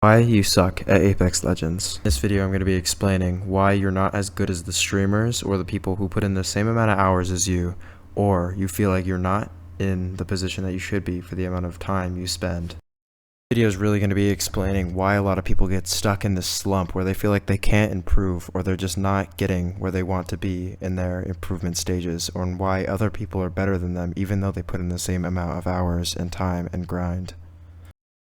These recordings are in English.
Why you suck at Apex Legends. In this video I'm going to be explaining why you're not as good as the streamers or the people who put in the same amount of hours as you, or you feel like you're not in the position that you should be for the amount of time you spend. This video is really going to be explaining why a lot of people get stuck in this slump where they feel like they can't improve or they're just not getting where they want to be in their improvement stages, or why other people are better than them even though they put in the same amount of hours and time and grind.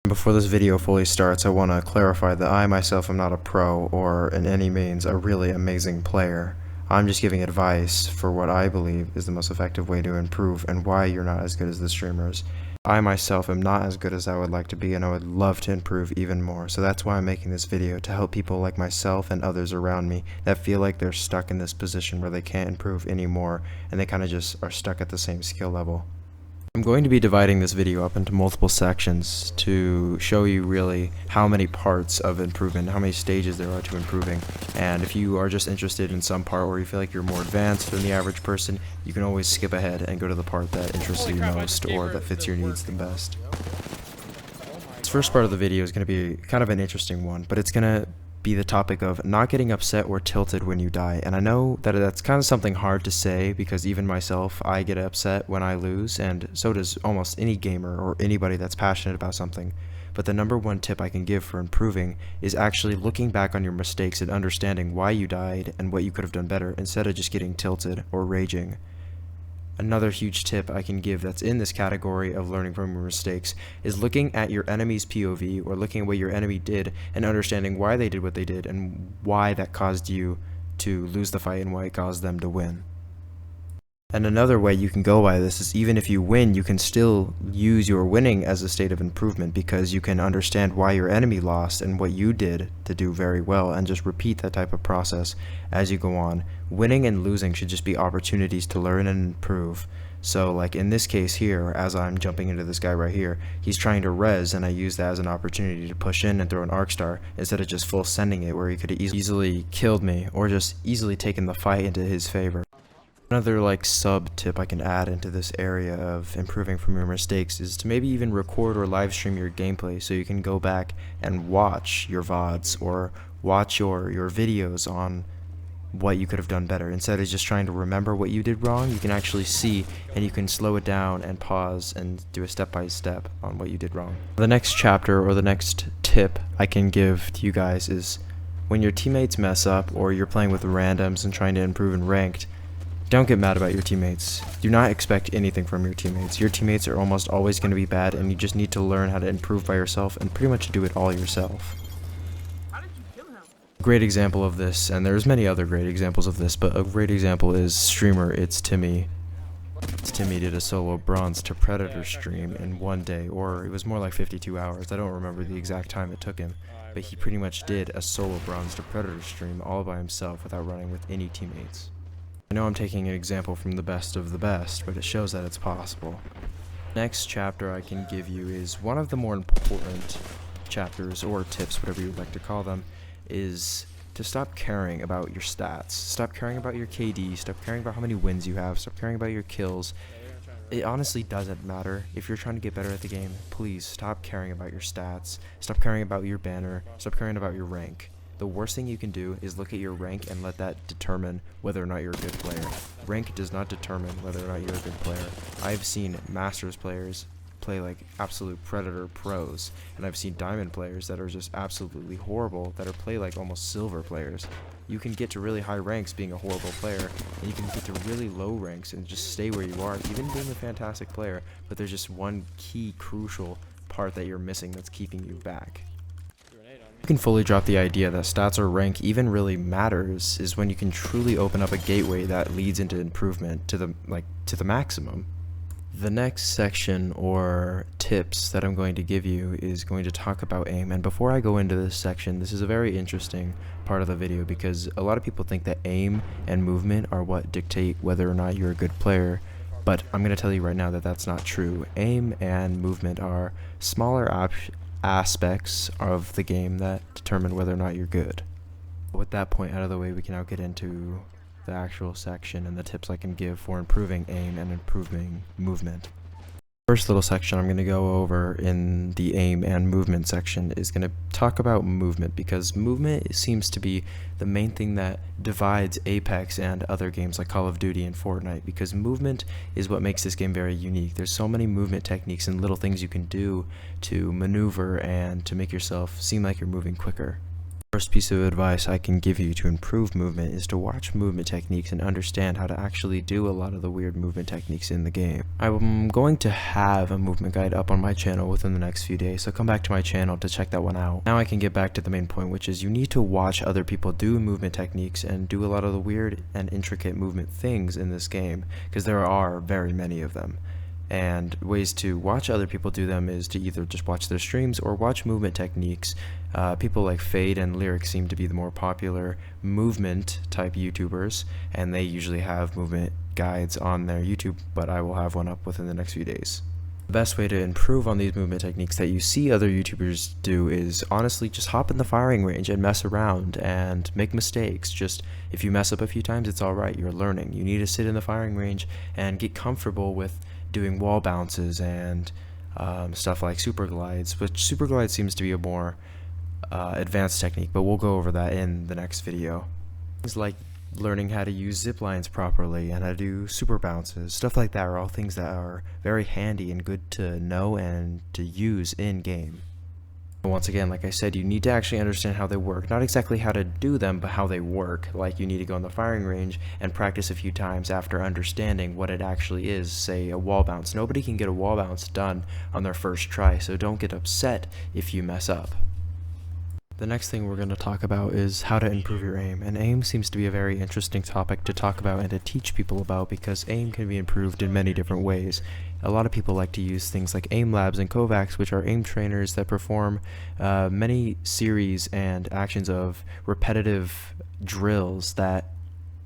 Before this video fully starts, I want to clarify that I myself am not a pro or in any means a really amazing player. I'm just giving advice for what I believe is the most effective way to improve and why you're not as good as the streamers. I myself am not as good as I would like to be, and I would love to improve even more, so that's why I'm making this video, to help people like myself and others around me that feel like they're stuck in this position where they can't improve anymore and they kind of just are stuck at the same skill level. I'm going to be dividing this video up into multiple sections to show you really how many parts of improvement, how many stages there are to improving, and if you are just interested in some part or you feel like you're more advanced than the average person, you can always skip ahead and go to the part that interests you most or that fits your needs the best. This first part of the video is going to be kind of an interesting one, but it's going to be the topic of not getting upset or tilted when you die. And I know that that's kind of something hard to say, because even myself, I get upset when I lose, and so does almost any gamer or anybody that's passionate about something. But the number one tip I can give for improving is actually looking back on your mistakes and understanding why you died and what you could have done better, instead of just getting tilted or raging. Another huge tip I can give that's in this category of learning from your mistakes is looking at your enemy's POV, or looking at what your enemy did and understanding why they did what they did and why that caused you to lose the fight and why it caused them to win. And another way you can go by this is, even if you win, you can still use your winning as a state of improvement, because you can understand why your enemy lost and what you did to do very well, and just repeat that type of process as you go on. Winning and losing should just be opportunities to learn and improve. So like in this case here, as I'm jumping into this guy right here, he's trying to res, and I use that as an opportunity to push in and throw an arc star instead of just full sending it, where he could have easily killed me or just easily taken the fight into his favor. Another like sub tip I can add into this area of improving from your mistakes is to maybe even record or live stream your gameplay, so you can go back and watch your VODs or watch your videos on what you could have done better. Instead of just trying to remember what you did wrong, you can actually see, and you can slow it down and pause and do a step-by-step on what you did wrong. The next chapter, or the next tip I can give to you guys, is when your teammates mess up or you're playing with randoms and trying to improve in ranked, don't get mad about your teammates. Do not expect anything from your teammates. Your teammates are almost always going to be bad, and you just need to learn how to improve by yourself and pretty much do it all yourself. A great example of this, and there's many other great examples of this, but a great example is streamer It's Timmy. Timmy did a solo bronze to Predator stream in one day, or it was more like 52 hours. I don't remember the exact time it took him, but he pretty much did a solo bronze to Predator stream all by himself without running with any teammates. I know I'm taking an example from the best of the best, but it shows that it's possible. Next chapter I can give you is one of the more important chapters, or tips, whatever you would like to call them, is to stop caring about your stats. Stop caring about your KD, stop caring about how many wins you have, stop caring about your kills. It honestly doesn't matter. If you're trying to get better at the game, please stop caring about your stats, stop caring about your banner, stop caring about your rank. The worst thing you can do is look at your rank and let that determine whether or not you're a good player. Rank does not determine whether or not you're a good player. I've seen Masters players play like absolute Predator pros, and I've seen Diamond players that are just absolutely horrible that are play like almost Silver players. You can get to really high ranks being a horrible player, and you can get to really low ranks and just stay where you are, even being a fantastic player, but there's just one key crucial part that you're missing that's keeping you back. You can fully drop the idea that stats or rank even really matters is when you can truly open up a gateway that leads into improvement to the maximum. The next section or tips that I'm going to give you is going to talk about aim. And before I go into this section, this is a very interesting part of the video, because a lot of people think that aim and movement are what dictate whether or not you're a good player. But I'm going to tell you right now that that's not true. Aim and movement are smaller aspects of the game that determine whether or not you're good. With that point out of the way, we can now get into the actual section and the tips I can give for improving aim and improving movement. First little section I'm going to go over in the aim and movement section is going to talk about movement, because movement seems to be the main thing that divides Apex and other games like Call of Duty and Fortnite, because movement is what makes this game very unique. There's so many movement techniques and little things you can do to maneuver and to make yourself seem like you're moving quicker. First piece of advice I can give you to improve movement is to watch movement techniques and understand how to actually do a lot of the weird movement techniques in the game. I'm going to have a movement guide up on my channel within the next few days, so come back to my channel to check that one out. Now I can get back to the main point, which is you need to watch other people do movement techniques and do a lot of the weird and intricate movement things in this game, because there are very many of them. And ways to watch other people do them is to either just watch their streams or watch movement techniques. People like Fade and Lyric seem to be the more popular movement type YouTubers, and they usually have movement guides on their YouTube, but I will have one up within the next few days. The best way to improve on these movement techniques that you see other YouTubers do is honestly just hop in the firing range and mess around and make mistakes. Just if you mess up a few times, it's alright, you're learning. You need to sit in the firing range and get comfortable with doing wall bounces and stuff like super glides, which super glide seems to be a more advanced technique, but we'll go over that in the next video. Things like learning how to use zip lines properly and how to do super bounces, stuff like that are all things that are very handy and good to know and to use in game. Once again, like I said, you need to actually understand how they work. Not exactly how to do them, but how they work. Like, you need to go in the firing range and practice a few times after understanding what it actually is, say a wall bounce. Nobody can get a wall bounce done on their first try, so don't get upset if you mess up. The next thing we're going to talk about is how to improve your aim, and aim seems to be a very interesting topic to talk about and to teach people about, because aim can be improved in many different ways. A lot of people like to use things like aim labs and Kovacs, which are aim trainers that perform many series and actions of repetitive drills that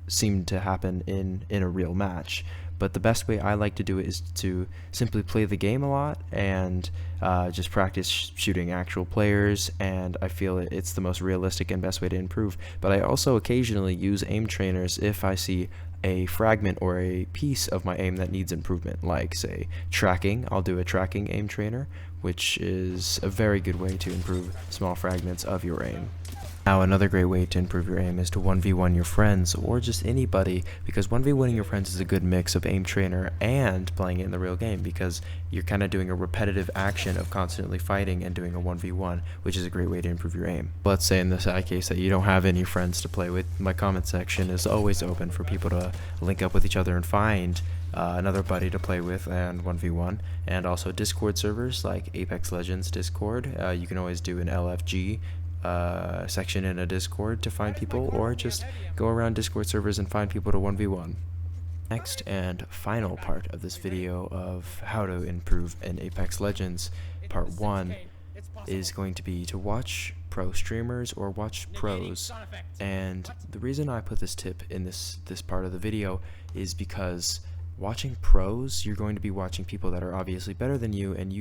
seem to happen in a real match. But the best way I like to do it is to simply play the game a lot and just practice shooting actual players, and I feel it's the most realistic and best way to improve. But I also occasionally use aim trainers if I see a fragment or a piece of my aim that needs improvement, like say tracking. I'll do a tracking aim trainer, which is a very good way to improve small fragments of your aim. Now, another great way to improve your aim is to 1v1 your friends or just anybody, because 1v1ing your friends is a good mix of aim trainer and playing it in the real game, because you're kind of doing a repetitive action of constantly fighting and doing a 1v1, which is a great way to improve your aim. Let's say in the side case that you don't have any friends to play with, my comment section is always open for people to link up with each other and find another buddy to play with and 1v1, and also Discord servers like Apex Legends Discord. You can always do an LFG section in a Discord to find people, or just go around Discord servers and find people to 1v1. Next and final part of this video of how to improve in Apex Legends, part 1, is going to be to watch pro streamers or watch pros. And the reason I put this tip in this part of the video is because watching pros, you're going to be watching people that are obviously better than you, and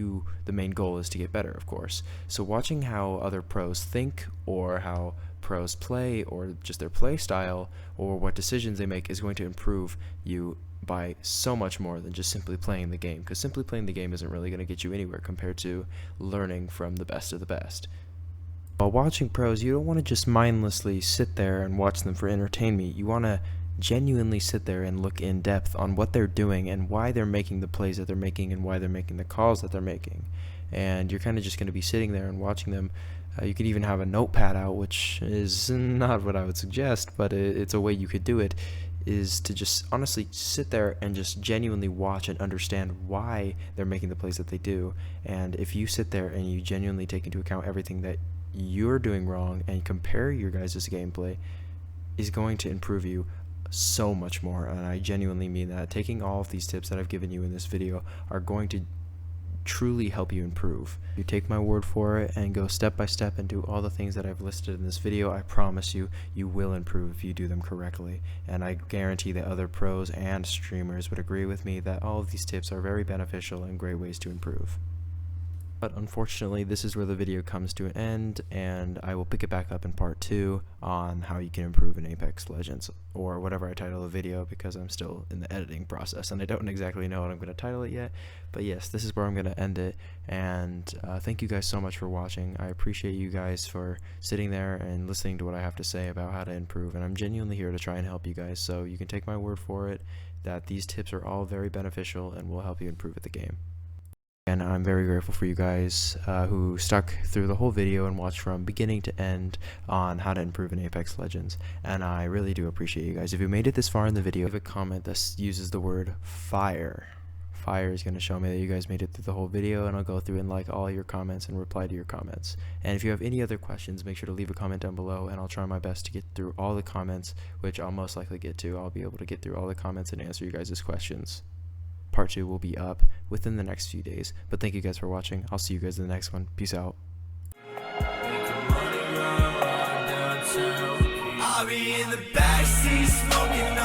the main goal is to get better, of course. So watching how other pros think, or how pros play, or just their play style, or what decisions they make is going to improve you by so much more than just simply playing the game, because simply playing the game isn't really going to get you anywhere compared to learning from the best of the best. While watching pros, you don't want to just mindlessly sit there and watch them for entertainment. You want to genuinely sit there and look in depth on what they're doing and why they're making the plays that they're making and why they're making the calls that they're making. And you're kind of just going to be sitting there and watching them. You could even have a notepad out, which is not what I would suggest, but it's a way you could do it, is to just honestly sit there and just genuinely watch and understand why they're making the plays that they do. And if you sit there and you genuinely take into account everything that you're doing wrong and compare your guys' gameplay, is going to improve you so much more. And I genuinely mean that. Taking all of these tips that I've given you in this video are going to truly help you improve. You take my word for it and go step by step and do all the things that I've listed in this video, I promise you, you will improve if you do them correctly. And I guarantee that other pros and streamers would agree with me that all of these tips are very beneficial and great ways to improve. But unfortunately, this is where the video comes to an end, and I will pick it back up in part 2 on how you can improve in Apex Legends, or whatever I title the video, because I'm still in the editing process and I don't exactly know what I'm going to title it yet. But yes, this is where I'm going to end it, and thank you guys so much for watching. I appreciate you guys for sitting there and listening to what I have to say about how to improve, and I'm genuinely here to try and help you guys, so you can take my word for it that these tips are all very beneficial and will help you improve at the game. And I'm very grateful for you guys who stuck through the whole video and watched from beginning to end on how to improve in Apex Legends. And I really do appreciate you guys. If you made it this far in the video, leave a comment that uses the word fire. Fire is going to show me that you guys made it through the whole video, and I'll go through and like all your comments and reply to your comments. And if you have any other questions, make sure to leave a comment down below, and I'll try my best to get through all the comments, which I'll most likely get to. I'll be able to get through all the comments and answer you guys' questions. Part 2 will be up within the next few days. But thank you guys for watching. I'll see you guys in the next one. Peace out. I'll be in the backseat smoking